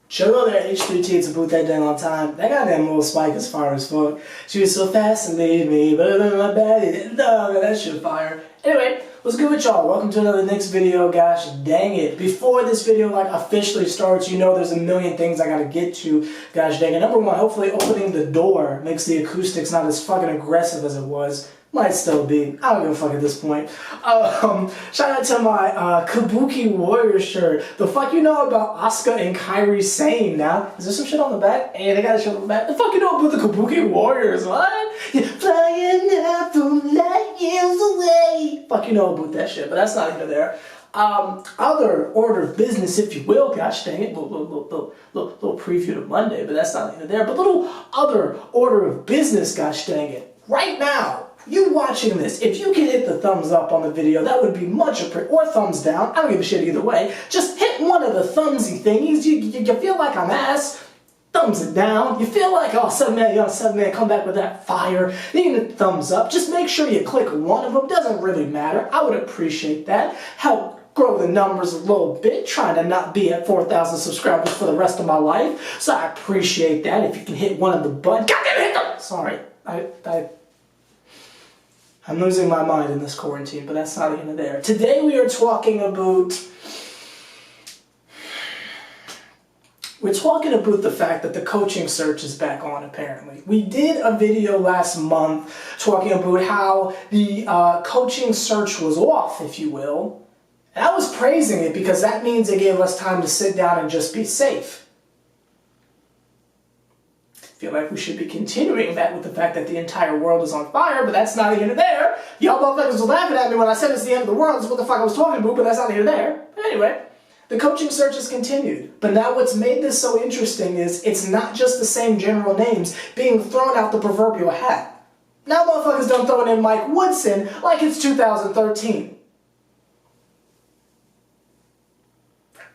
Chill on there, H+III+T to boot that down on time. That goddamn little spike is fire as fuck. She was so fast and leave me, but my bad. No, that shit fire. Anyway, what's good with y'all? Welcome to another Knicks video. Gosh dang it. Before this video officially starts, you know there's a million things I gotta get to. Gosh dang it. Number one, hopefully opening the door makes the acoustics not as fucking aggressive as it was. Might still be. I don't give a fuck at this point. Shout out to my Kabuki Warrior shirt. The fuck you know about Asuka and Kairi Sane now? Is there some shit on the back? Hey, they got a shit on the back. The fuck you know about the Kabuki Warriors? What? You're flying out from light years away. Fuck you know about that shit, but that's not even there. Other order of business, if you will, gosh dang it, little preview to Monday, but that's not even there. But little other order of business, gosh dang it. Right now, you watching this, if you can hit the thumbs up on the video, that would be much appreciated, or thumbs down, I don't give a shit either way. Just hit one of the thumbsy thingies. You feel like I'm ass, thumbs it down. You feel like, oh, 7man, come back with that fire. You need a thumbs up. Just make sure you click one of them. Doesn't really matter. I would appreciate that. Help grow the numbers a little bit, trying to not be at 4,000 subscribers for the rest of my life. So I appreciate that. If you can hit one of the buttons. Goddamn hit them! Sorry, I'm losing my mind in this quarantine, but that's not even there. Today we are talking about the fact that the coaching search is back on, apparently. We did a video last month talking about how the coaching search was off, if you will. And I was praising it because that means it gave us time to sit down and just be safe. I feel like we should be continuing that with the fact that the entire world is on fire, but that's not here or there. Y'all motherfuckers was laughing at me when I said it's the end of the world. That's what the fuck I was talking about, but that's not here or there. But anyway, the coaching search has continued. But now what's made this so interesting is it's not just the same general names being thrown out the proverbial hat. Now motherfuckers don't throw in Mike Woodson like it's 2013.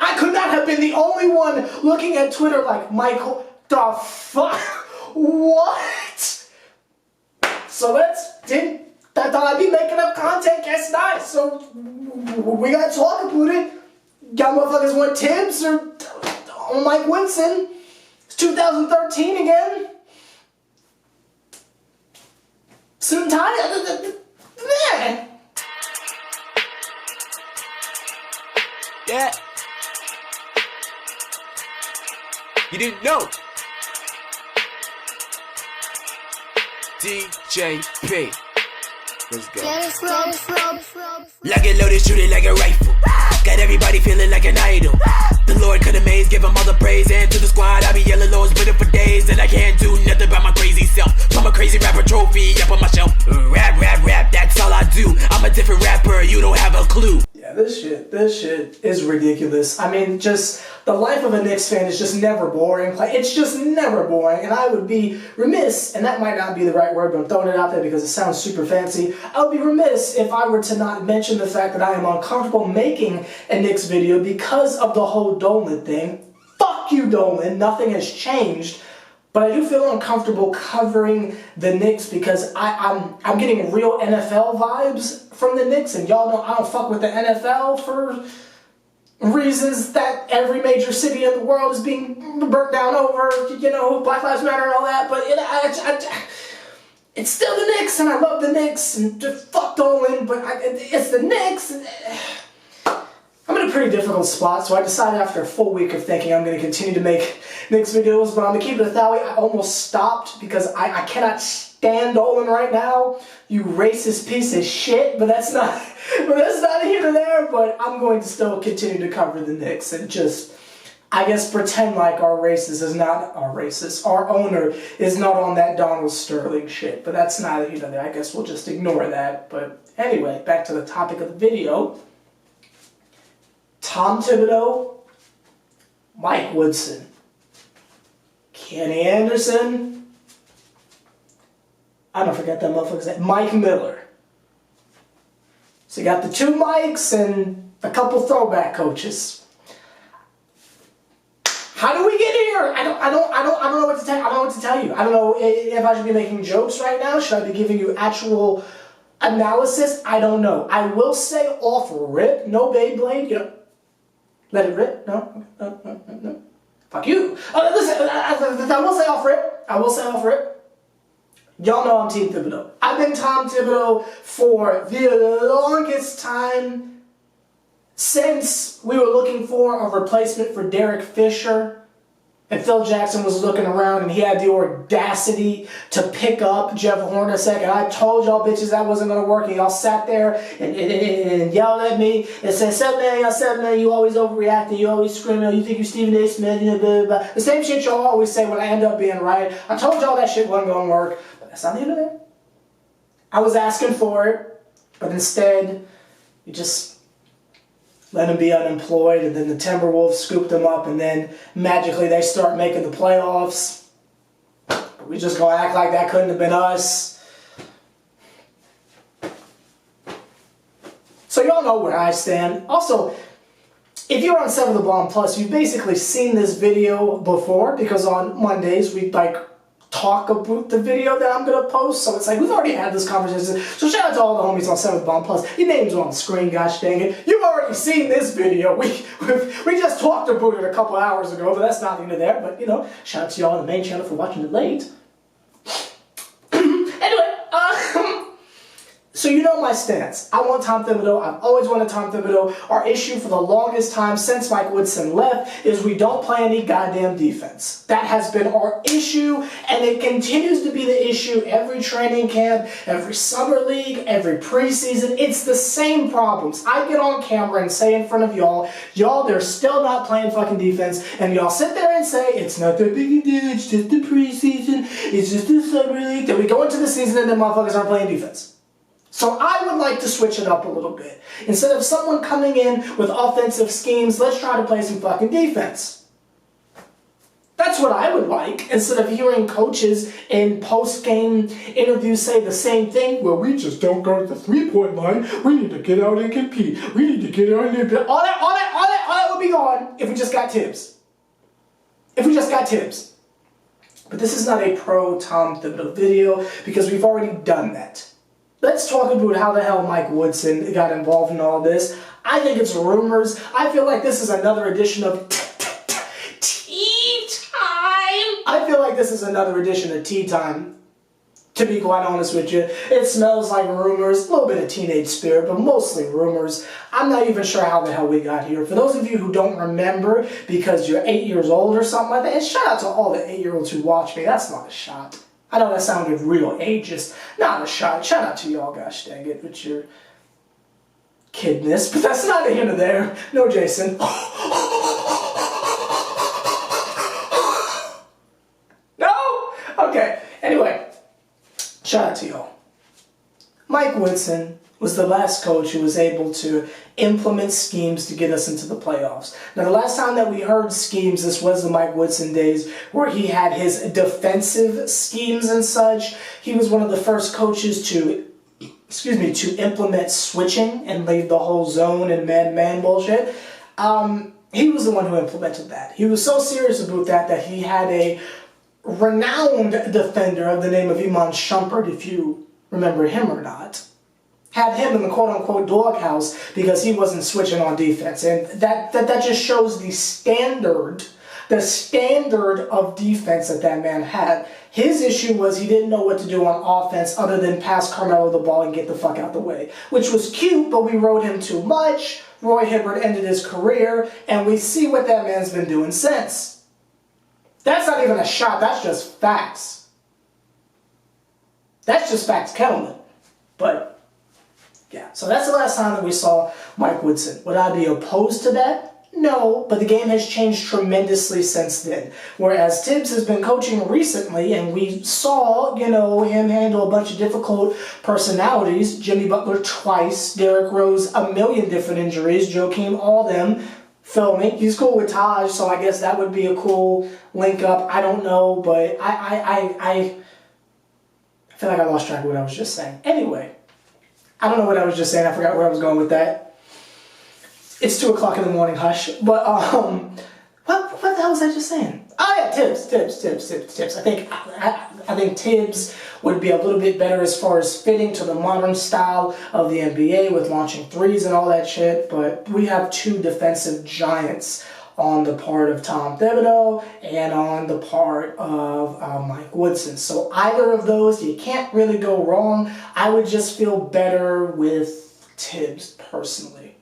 I could not have been the only one looking at Twitter like, Michael, the fuck? What? So I thought I'd be making up content, guess not. So we gotta talk about it. Y'all motherfuckers want Tibbs or Mike Woodson? It's 2013 again. Suit and tie? Man. Yeah. You didn't know. DJP. Let's go. Like it loaded, shoot it like a rifle. Got everybody feeling like an idol. The Lord could have made, give him all the praise. And to the squad, I be yelling Lord's bitter for days. And I can't do nothing by my crazy self. I'm a crazy rapper trophy up on my shelf. Rap, that's all I do. I'm a different rapper, you don't have a clue. Yeah, this shit is ridiculous. I mean, just the life of a Knicks fan is just never boring. Like, it's just never boring, and I would be remiss, and that might not be the right word, but I'm throwing it out there because it sounds super fancy. I would be remiss if I were to not mention the fact that I am uncomfortable making a Knicks video because of the whole Dolan thing. Fuck you, Dolan. Nothing has changed. But I do feel uncomfortable covering the Knicks because I'm getting real NFL vibes from the Knicks, and y'all know I don't fuck with the NFL for reasons that every major city in the world is being burnt down over, you know, Black Lives Matter and all that, but it's still the Knicks, and I love the Knicks, and just fuck Dolan, but it's the Knicks. I'm in a pretty difficult spot, so I decided after a full week of thinking I'm going to continue to make Knicks videos, but I'm going to keep it a that way. I almost stopped because I cannot stand Dolan right now. You racist piece of shit, but that's not here or there, but I'm going to still continue to cover the Knicks and just, I guess, pretend like our owner is not on that Donald Sterling shit, but that's not here or there. I guess we'll just ignore that. But anyway, back to the topic of the video. Tom Thibodeau, Mike Woodson, Kenny Anderson, I don't forget that motherfucker's name, Mike Miller. So you got the two Mikes and a couple throwback coaches. How do we get here? I don't know what to tell you. I don't know what to tell you. I don't know if I should be making jokes right now. Should I be giving you actual analysis? I don't know. I will say off rip, no Beyblade, you know. Let it rip? No. Fuck you. Listen, I will say off rip. I will say off rip. Y'all know I'm Team Thibodeau. I've been Tom Thibodeau for the longest time since we were looking for a replacement for Derek Fisher. And Phil Jackson was looking around and he had the audacity to pick up Jeff Hornacek. And I told y'all bitches that wasn't going to work. And y'all sat there and yelled at me and said, 7 man, you always overreacting. You always screaming. You think you're Stephen A. Smith. You know, blah, blah, blah. The same shit y'all always say when I end up being right. I told y'all that shit wasn't going to work. But that's not the end of it. I was asking for it. But instead, you just let him be unemployed, and then the Timberwolves scooped him up, and then magically they start making the playoffs. We just gonna act like that couldn't have been us. So y'all know where I stand. Also, if you're on SeverTheBond Plus, you've basically seen this video before, because on Mondays we talk about the video that I'm going to post, so it's like we've already had this conversation. So shout out to all the homies on SeverTheBond Plus. Your names are on the screen, gosh dang it. You've already seen this video. We just talked about it a couple hours ago, but that's not into there. But, you know, shout out to y'all on the main channel for watching it late. So you know my stance. I want Tom Thibodeau. I've always wanted Tom Thibodeau. Our issue for the longest time since Mike Woodson left is we don't play any goddamn defense. That has been our issue, and it continues to be the issue every training camp, every summer league, every preseason. It's the same problems. I get on camera and say in front of y'all, they're still not playing fucking defense, and y'all sit there and say, it's not that big a deal, it's just the preseason, it's just the summer league. Then we go into the season and then motherfuckers aren't playing defense. So I would like to switch it up a little bit. Instead of someone coming in with offensive schemes, let's try to play some fucking defense. That's what I would like, instead of hearing coaches in post-game interviews say the same thing. Well, we just don't guard the three-point line. We need to get out and compete. We need to get out and compete. All that would be gone if we just got Tibbs. If we just got Tibbs. But this is not a pro-Tom Thibodeau video, because we've already done that. Let's talk about how the hell Mike Woodson got involved in all this. I think it's rumors. I feel like this is another edition of Tea Time. I feel like this is another edition of Tea Time, to be quite honest with you. It smells like rumors, a little bit of teenage spirit, but mostly rumors. I'm not even sure how the hell we got here. For those of you who don't remember because you're 8 years old or something like that, and shout out to all the 8-year-olds who watch me. That's not a shot. I know that sounded real ageist. Not a shot. Shout out to y'all, gosh dang it, with your kidness. But that's not the end of there. No, Jason. No? Okay. Anyway, shout out to y'all. Mike Woodson was the last coach who was able to implement schemes to get us into the playoffs. Now, the last time that we heard schemes, this was the Mike Woodson days, where he had his defensive schemes and such. He was one of the first coaches to implement switching and leave the whole zone and man-man bullshit. He was the one who implemented that. He was so serious about that he had a renowned defender of the name of Iman Shumpert, if you remember him or not, had him in the quote-unquote doghouse because he wasn't switching on defense. And that just shows the standard of defense that man had. His issue was he didn't know what to do on offense other than pass Carmelo the ball and get the fuck out the way, which was cute, but we rode him too much. Roy Hibbert ended his career, and we see what that man's been doing since. That's not even a shot, that's just facts. That's just facts, Kettleman. But yeah, so that's the last time that we saw Mike Woodson. Would I be opposed to that? No, but the game has changed tremendously since then. Whereas Tibbs has been coaching recently, and we saw, him handle a bunch of difficult personalities. Jimmy Butler twice, Derrick Rose, a million different injuries, Joakim, all them. Filming. He's cool with Taj, so I guess that would be a cool link up. I don't know, but I feel like I lost track of what I was just saying. Anyway. I don't know what I was just saying. I forgot where I was going with that. It's 2 o'clock in the morning, hush. But, what the hell was I just saying? Oh yeah, Tibbs. I think Tibbs would be a little bit better as far as fitting to the modern style of the NBA with launching threes and all that shit. But we have 2 defensive giants on the part of Tom Thibodeau and on the part of Mike Woodson. So either of those, you can't really go wrong. I would just feel better with Tibbs personally.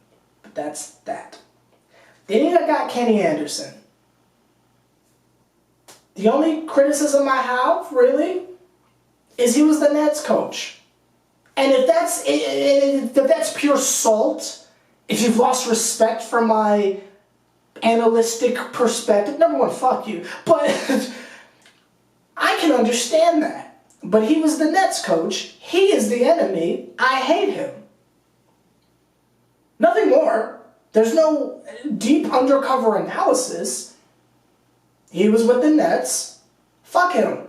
But that's that. Then you got Kenny Anderson. The only criticism I have, really, is he was the Nets coach. And if that's pure salt, if you've lost respect for my analytic perspective, number one, fuck you. But I can understand that. But he was the Nets coach. He is the enemy. I hate him. Nothing more. There's no deep undercover analysis. He was with the Nets. Fuck him.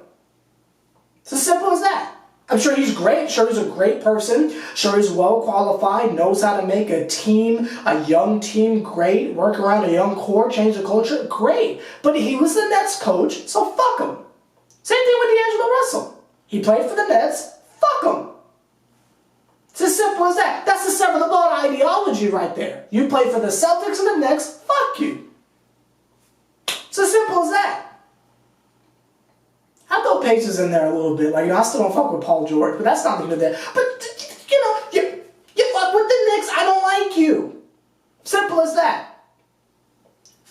It's as simple as that. I'm sure he's great. Sure he's a great person. Sure he's well qualified. Knows how to make a team, a young team, great. Work around a young core, change the culture. Great. But he was the Nets coach, so fuck him. Same thing with D'Angelo Russell. He played for the Nets. Fuck him. It's as simple as that. That's the SeverTheBond ideology right there. You play for the Celtics and the Knicks. Fuck you. It's as simple as that. I throw Pacers in there a little bit. Like, I still don't fuck with Paul George, but that's not the good there. But, you fuck with the Knicks, I don't like you. Simple as that.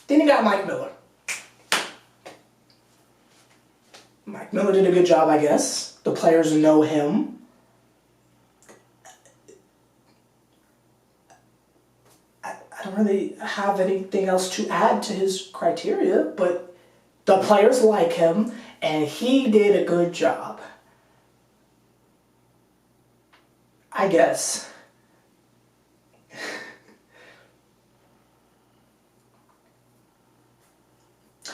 Then you got Mike Miller. Mike Miller did a good job, I guess. The players know him. I don't really have anything else to add to his criteria, but the players like him, and he did a good job. I guess.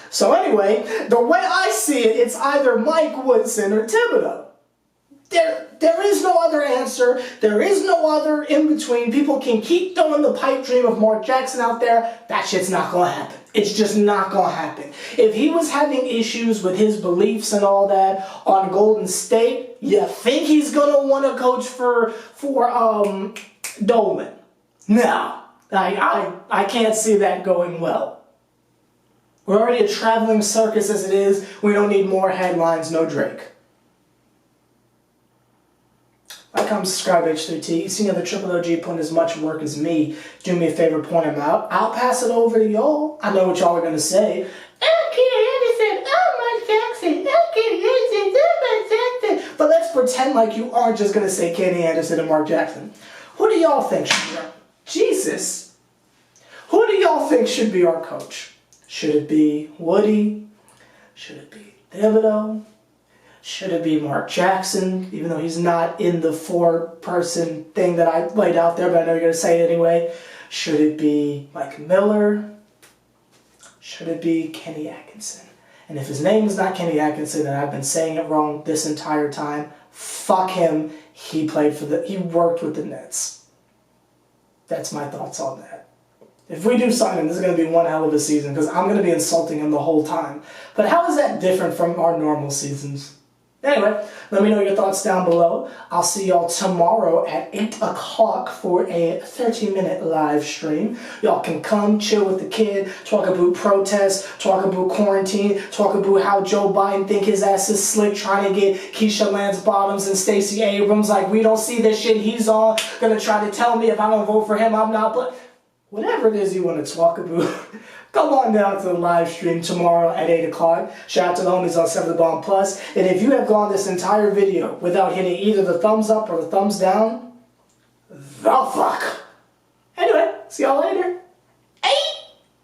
So anyway, the way I see it, it's either Mike Woodson or Thibodeau. There is no other answer. There is no other in between. People can keep throwing the pipe dream of Mark Jackson out there. That shit's not going to happen. It's just not going to happen. If he was having issues with his beliefs and all that on Golden State, you think he's going to want to coach for Dolan? No. I can't see that going well. We're already a traveling circus as it is. We don't need more headlines, no Drake. Like, comment, subscribe, H+III+T. You see another Triple OG putting as much work as me. Do me a favor, point him out. I'll pass it over to y'all. I know what y'all are going to say. Oh, Kenny Anderson. Oh, Mark Jackson. Oh, Kenny Anderson. Oh, Mark Jackson. But let's pretend like you aren't just going to say Kenny Anderson and Mark Jackson. Who do y'all think should be our... Jesus. Who do y'all think should be our coach? Should it be Woody? Should it be Thibodeau? Should it be Mark Jackson, even though he's not in the four-person thing that I laid out there, but I know you're going to say it anyway. Should it be Mike Miller? Should it be Kenny Atkinson? And if his name is not Kenny Atkinson and I've been saying it wrong this entire time, fuck him. He worked with the Nets. That's my thoughts on that. If we do sign him, this is going to be one hell of a season because I'm going to be insulting him the whole time. But how is that different from our normal seasons? Anyway, let me know your thoughts down below. I'll see y'all tomorrow at 8 o'clock for a 30-minute live stream. Y'all can come, chill with the kid, talk about protests, talk about quarantine, talk about how Joe Biden think his ass is slick trying to get Keisha Lance Bottoms and Stacey Abrams. Like, we don't see this shit he's on. Gonna try to tell me if I don't vote for him, I'm not. But whatever it is you want to talk about, come on down to the live stream tomorrow at 8 o'clock. Shout out to the homies on SeverTheBond Plus. And if you have gone this entire video without hitting either the thumbs up or the thumbs down, the fuck. Anyway, see y'all later.